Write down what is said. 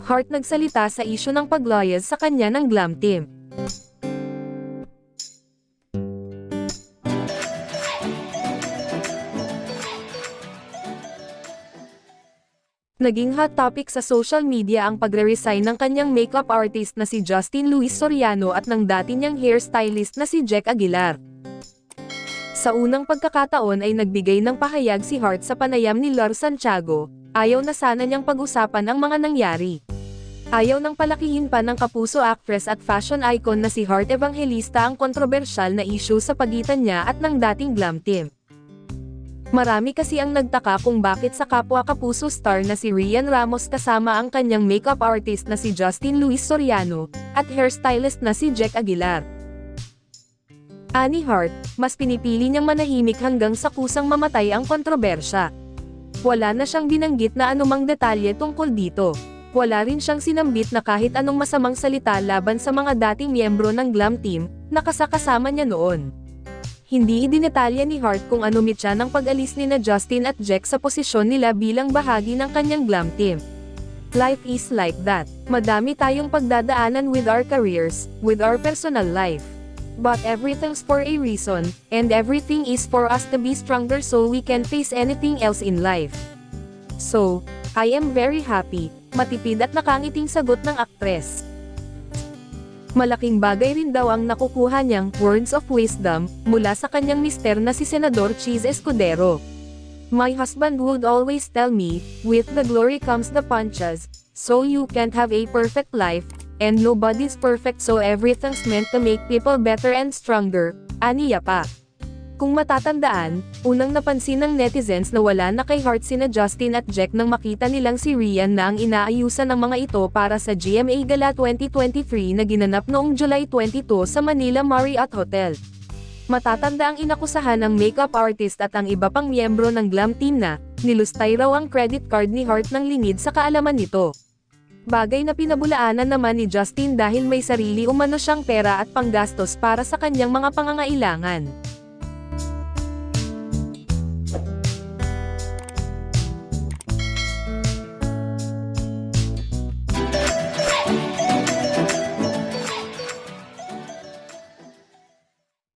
Hart nagsalita sa isyu ng paglayas sa kanya ng glam team. Naging hot topic sa social media ang pagre-resign ng kanyang makeup artist na si Justin Luis Soriano at ng dati niyang hairstylist na si Jack Aguilar. Sa unang pagkakataon ay nagbigay ng pahayag si Hart sa panayam ni Lor Santiago, ayaw na sana niyang pag-usapan ang mga nangyari. Ayaw nang palakihin pa ng kapuso actress at fashion icon na si Hart Evangelista ang kontrobersyal na issue sa pagitan niya at ng dating glam team. Marami kasi ang nagtaka kung bakit sa kapwa kapuso star na si Rian Ramos kasama ang kanyang makeup artist na si Justin Luis Soriano, at hairstylist na si Jack Aguilar. Ani Hart, mas pinipili niyang manahimik hanggang sa kusang mamatay ang kontrobersya. Wala na siyang binanggit na anumang detalye tungkol dito. Wala rin siyang sinambit na kahit anong masamang salita laban sa mga dating miyembro ng glam team, na kasakasama niya noon. Hindi idinetalya ni Hart kung ano mitya ng pag-alis ni na Justin at Jack sa posisyon nila bilang bahagi ng kanyang glam team. Life is like that. Madami tayong pagdadaanan with our careers, with our personal life. But everything's for a reason, and everything is for us to be stronger so we can face anything else in life. So, I am very happy, matipid at nakangiting sagot ng aktres. Malaking bagay rin daw ang nakukuha niyang words of wisdom mula sa kanyang mister na si Senador Cheese Escudero. My husband would always tell me, with the glory comes the punches, so you can't have a perfect life, and nobody's perfect so everything's meant to make people better and stronger, aniya pa. Kung matatandaan, unang napansin ng netizens na wala na kay Hart sina Justin at Jack nang makita nilang si Rian na ang inaayusan ng mga ito para sa GMA Gala 2023 na ginanap noong July 22 sa Manila Marriott Hotel. Matatanda ang inakusahan ng makeup artist at ang iba pang miyembro ng glam team na, nilustay raw ang credit card ni Hart ng lingid sa kaalaman nito. Bagay na pinabulaanan naman ni Justin dahil may sarili umano siyang pera at panggastos para sa kanyang mga pangangailangan.